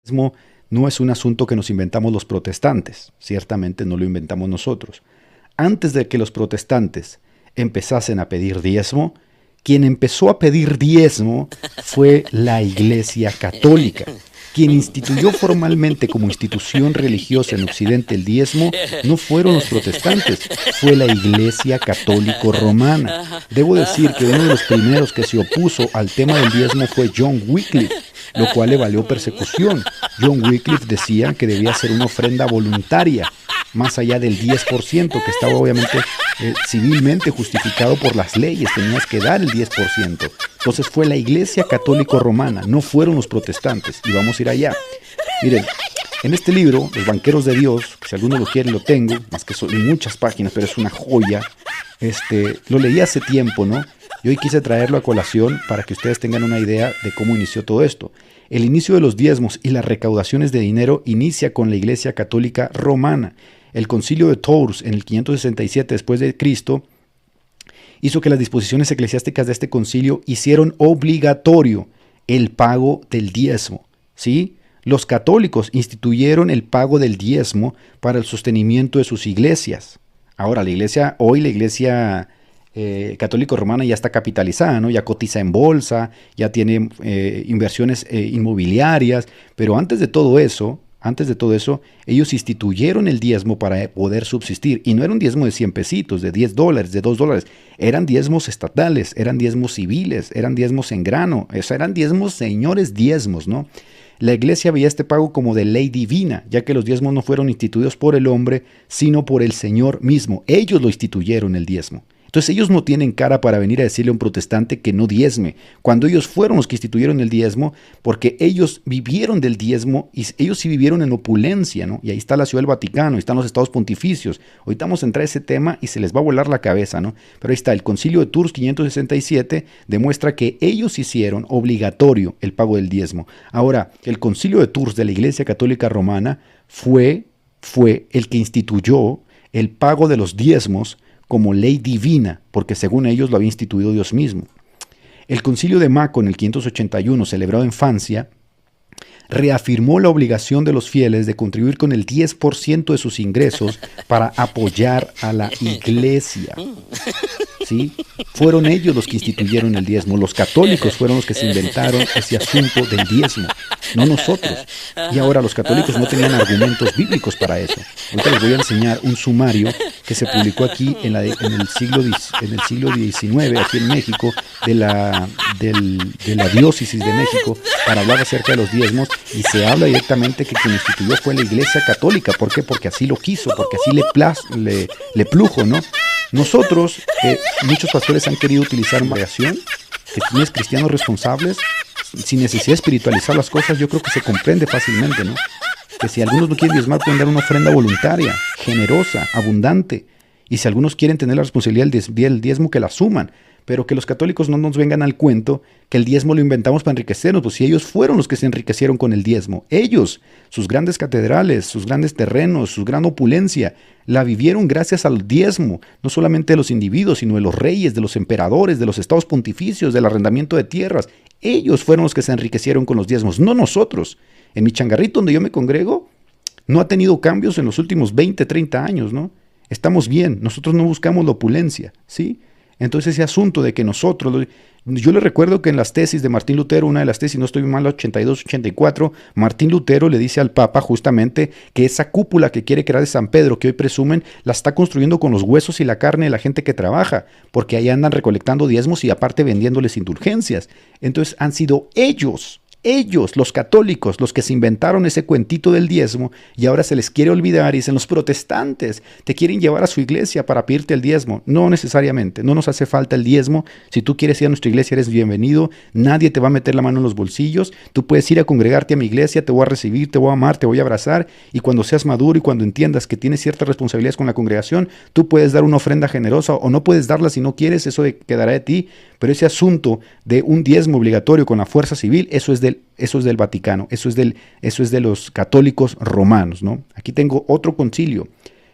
diezmo no es un asunto que nos inventamos los protestantes, ciertamente no lo inventamos nosotros. Antes de que los protestantes empezasen a pedir diezmo, quien empezó a pedir diezmo fue la Iglesia Católica. Quien instituyó formalmente como institución religiosa en Occidente el diezmo no fueron los protestantes, fue la Iglesia Católico Romana. Debo decir que uno de los primeros que se opuso al tema del diezmo fue John Wycliffe, lo cual le valió persecución. John Wycliffe decía que debía ser una ofrenda voluntaria, más allá del 10%, que estaba obviamente civilmente justificado por las leyes, tenías que dar el 10%. Entonces fue la Iglesia Católico Romana, no fueron los protestantes, y vamos a ir allá. Miren, en este libro, Los Banqueros de Dios, que si alguno lo quiere lo tengo, más que son muchas páginas, pero es una joya, lo leí hace tiempo, ¿no? Y hoy quise traerlo a colación para que ustedes tengan una idea de cómo inició todo esto. El inicio de los diezmos y las recaudaciones de dinero inicia con la Iglesia Católica Romana. El Concilio de Tours en el 567 después de Cristo hizo que las disposiciones eclesiásticas de este concilio hicieron obligatorio el pago del diezmo, ¿sí? Los católicos instituyeron el pago del diezmo para el sostenimiento de sus iglesias. Ahora, la iglesia católico romana ya está capitalizada, ¿no? Ya cotiza en bolsa, ya tiene inversiones inmobiliarias, pero antes de todo eso, ellos instituyeron el diezmo para poder subsistir. Y no era un diezmo de 100 pesitos, de $10, de $2. Eran diezmos estatales, eran diezmos civiles, eran diezmos en grano. Eran diezmos, señores diezmos, ¿no? La iglesia veía este pago como de ley divina, ya que los diezmos no fueron instituidos por el hombre, sino por el Señor mismo. Ellos lo instituyeron, el diezmo. Entonces ellos no tienen cara para venir a decirle a un protestante que no diezme, cuando ellos fueron los que instituyeron el diezmo, porque ellos vivieron del diezmo y ellos sí vivieron en opulencia, ¿no? Y ahí está la Ciudad del Vaticano, ahí están los estados pontificios. Ahorita vamos a entrar a ese tema y se les va a volar la cabeza, ¿no? Pero ahí está, el Concilio de Tours 567 demuestra que ellos hicieron obligatorio el pago del diezmo. Ahora, el Concilio de Tours de la Iglesia Católica Romana fue el que instituyó el pago de los diezmos como ley divina, porque según ellos lo había instituido Dios mismo. El Concilio de Maco en el 581, celebrado en Francia, reafirmó la obligación de los fieles de contribuir con el 10% de sus ingresos para apoyar a la iglesia. ¿Sí? Fueron ellos los que instituyeron el diezmo. Los católicos fueron los que se inventaron ese asunto del diezmo, no nosotros. Y ahora los católicos no tenían argumentos bíblicos para eso. Ahorita les voy a enseñar un sumario que se publicó aquí en el siglo XIX, aquí en México, de la diócesis de México, para hablar acerca de los diezmos, y se habla directamente que quien instituyó fue la Iglesia Católica. ¿Por qué? Porque así lo quiso, porque así le plujo, ¿no? Nosotros, muchos pastores han querido utilizar creación, que tienes cristianos responsables, sin necesidad de espiritualizar las cosas. Yo creo que se comprende fácilmente, ¿no? Que si algunos no quieren diezmar, pueden dar una ofrenda voluntaria, generosa, abundante. Y si algunos quieren tener la responsabilidad del diezmo, que la asuman. Pero que los católicos no nos vengan al cuento que el diezmo lo inventamos para enriquecernos, pues si ellos fueron los que se enriquecieron con el diezmo. Ellos, sus grandes catedrales, sus grandes terrenos, su gran opulencia, la vivieron gracias al diezmo, no solamente de los individuos, sino de los reyes, de los emperadores, de los estados pontificios, del arrendamiento de tierras. Ellos fueron los que se enriquecieron con los diezmos, no nosotros. En mi changarrito donde yo me congrego, no ha tenido cambios en los últimos 20, 30 años, ¿no? Estamos bien, nosotros no buscamos la opulencia, ¿sí? Entonces ese asunto de que nosotros, yo le recuerdo que en las tesis de Martín Lutero, una de las tesis, no estoy mal, 82, 84, Martín Lutero le dice al Papa justamente que esa cúpula que quiere crear de San Pedro, que hoy presumen, la está construyendo con los huesos y la carne de la gente que trabaja, porque ahí andan recolectando diezmos y aparte vendiéndoles indulgencias. Entonces han sido ellos, los católicos, los que se inventaron ese cuentito del diezmo, y ahora se les quiere olvidar y dicen: los protestantes te quieren llevar a su iglesia para pedirte el diezmo. No necesariamente, no nos hace falta el diezmo. Si tú quieres ir a nuestra iglesia, eres bienvenido. Nadie te va a meter la mano en los bolsillos. Tú puedes ir a congregarte a mi iglesia, te voy a recibir, te voy a amar, te voy a abrazar, y cuando seas maduro y cuando entiendas que tienes ciertas responsabilidades con la congregación, tú puedes dar una ofrenda generosa o no puedes darla si no quieres, eso quedará de ti. Pero ese asunto de un diezmo obligatorio con la fuerza civil, eso es del Vaticano, eso es de los católicos romanos, ¿no? Aquí tengo otro concilio,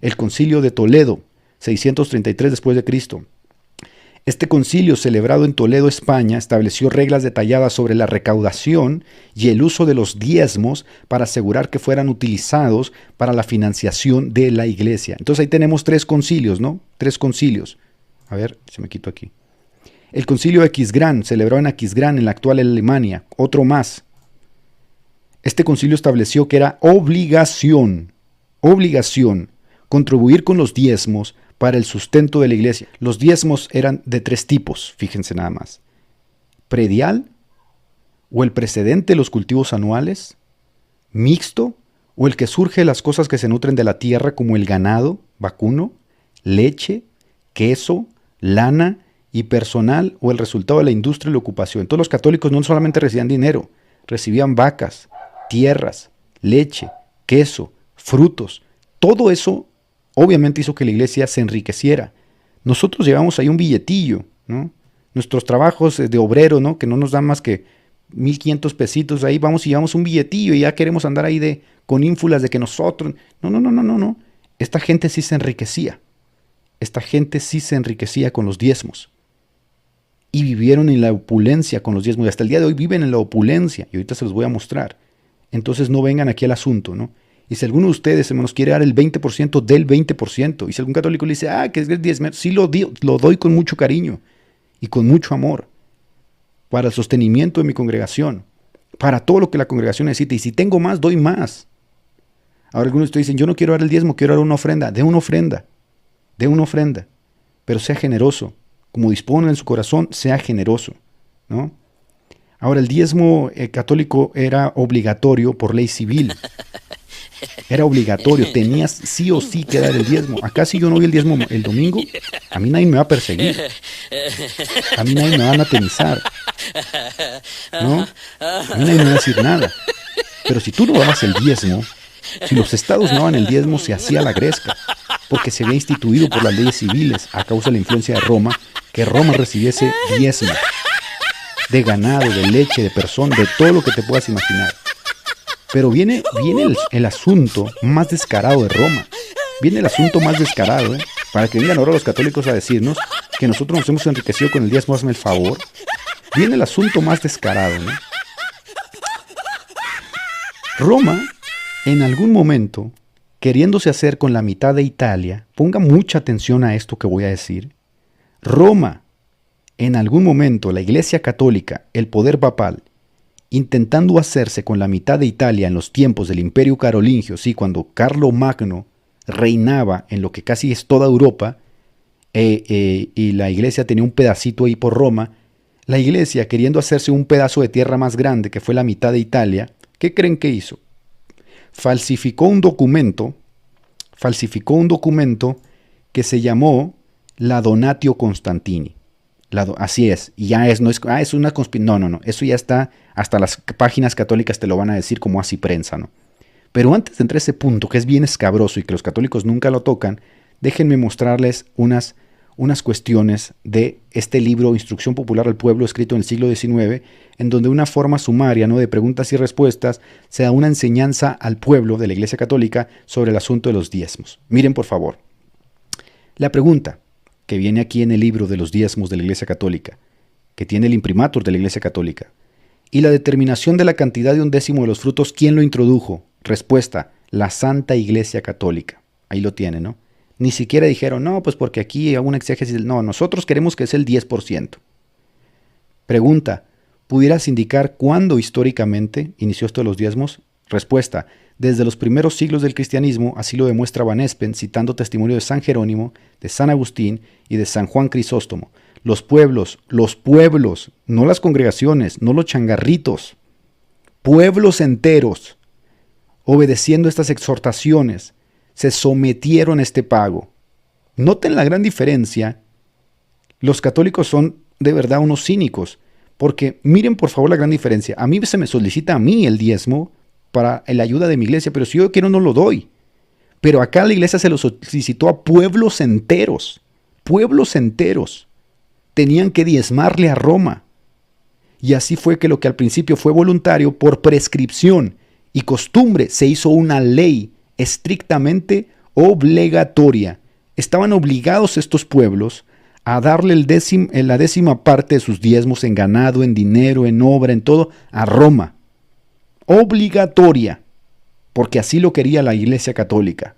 el Concilio de Toledo, 633 después de Cristo. Este concilio, celebrado en Toledo, España, estableció reglas detalladas sobre la recaudación y el uso de los diezmos para asegurar que fueran utilizados para la financiación de la iglesia. Entonces ahí tenemos 3 concilios, ¿no? 3 concilios. A ver, se me quito aquí. El concilio de Aquisgrán, celebrado en Aquisgrán, en la actual Alemania. Otro más. Este concilio estableció que era obligación, contribuir con los diezmos para el sustento de la iglesia. Los diezmos eran de 3 tipos, fíjense nada más. Predial, o el precedente de los cultivos anuales, mixto, o el que surge de las cosas que se nutren de la tierra, como el ganado, vacuno, leche, queso, lana y personal, o el resultado de la industria y la ocupación. Entonces los católicos no solamente recibían dinero, recibían vacas, tierras, leche, queso, frutos. Todo eso obviamente hizo que la iglesia se enriqueciera. Nosotros llevamos ahí un billetillo, ¿no? Nuestros trabajos de obrero, ¿no? Que no nos dan más que 1,500 pesitos, ahí vamos y llevamos un billetillo y ya queremos andar ahí con ínfulas de que nosotros... No. Esta gente sí se enriquecía. Esta gente sí se enriquecía con los diezmos. Y vivieron en la opulencia con los diezmos. Y hasta el día de hoy viven en la opulencia. Y ahorita se los voy a mostrar. Entonces no vengan aquí al asunto, ¿no? Y si alguno de ustedes se nos quiere dar el 20% del 20%, y si algún católico le dice, que es el 10%, sí lo doy con mucho cariño y con mucho amor para el sostenimiento de mi congregación, para todo lo que la congregación necesita. Y si tengo más, doy más. Ahora algunos de ustedes dicen, yo no quiero dar el diezmo, quiero dar una ofrenda. De una ofrenda, pero sea generoso. Como disponga en su corazón, sea generoso, ¿no? Ahora, el diezmo católico era obligatorio por ley civil. Era obligatorio, tenías sí o sí que dar el diezmo. Acá si yo no doy el diezmo el domingo, a mí nadie me va a perseguir. A mí nadie me va a anatemizar, ¿no? A mí nadie me va a decir nada. Pero si tú no dabas el diezmo, si los estados no daban el diezmo, se hacía la gresca, porque se había instituido por las leyes civiles a causa de la influencia de Roma, que Roma recibiese diezmo de ganado, de leche, de persona, de todo lo que te puedas imaginar. Pero viene el asunto más descarado de Roma. Viene el asunto más descarado, para que vengan ahora los católicos a decirnos que nosotros nos hemos enriquecido con el diezmo, hazme el favor. Viene el asunto más descarado, ¿no? Roma, en algún momento, queriéndose hacer con la mitad de Italia, ponga mucha atención a esto que voy a decir. Roma, en algún momento, la Iglesia Católica, el poder papal, intentando hacerse con la mitad de Italia en los tiempos del Imperio Carolingio, sí, cuando Carlomagno reinaba en lo que casi es toda Europa, y la Iglesia tenía un pedacito ahí por Roma, la Iglesia, queriendo hacerse un pedazo de tierra más grande, que fue la mitad de Italia, ¿qué creen que hizo? Falsificó un documento que se llamó la Donatio Constantini. Así es, y ya es una conspiración. No, eso ya está, hasta las páginas católicas te lo van a decir como así prensa, ¿no? Pero antes de entrar a ese punto, que es bien escabroso y que los católicos nunca lo tocan, déjenme mostrarles unas cuestiones de este libro, Instrucción Popular al Pueblo, escrito en el siglo XIX, en donde una forma sumaria, ¿no?, de preguntas y respuestas se da una enseñanza al pueblo de la Iglesia Católica sobre el asunto de los diezmos. Miren, por favor. La pregunta que viene aquí en el libro de los diezmos de la Iglesia Católica, que tiene el imprimatur de la Iglesia Católica, y la determinación de la cantidad de 1/10 de los frutos, ¿quién lo introdujo? Respuesta, la Santa Iglesia Católica. Ahí lo tiene, ¿no? Ni siquiera dijeron, no, pues porque aquí hay una exégesis. No, nosotros queremos que sea el 10%. Pregunta, ¿pudieras indicar cuándo históricamente inició esto de los diezmos? Respuesta, desde los primeros siglos del cristianismo, así lo demuestra Van Espen, citando testimonio de San Jerónimo, de San Agustín y de San Juan Crisóstomo. Los pueblos, no las congregaciones, no los changarritos, pueblos enteros, obedeciendo estas exhortaciones, se sometieron a este pago. Noten la gran diferencia. Los católicos son de verdad unos cínicos, porque miren por favor la gran diferencia. A mí se me solicita a mí el diezmo para la ayuda de mi iglesia, pero si yo quiero no lo doy. Pero acá la iglesia se lo solicitó a pueblos enteros. Pueblos enteros tenían que diezmarle a Roma. Y así fue que lo que al principio fue voluntario, por prescripción y costumbre, se hizo una ley estrictamente obligatoria. Estaban obligados estos pueblos a darle la 10ª parte de sus diezmos en ganado, en dinero, en obra, en todo, a Roma. Obligatoria, porque así lo quería la Iglesia Católica.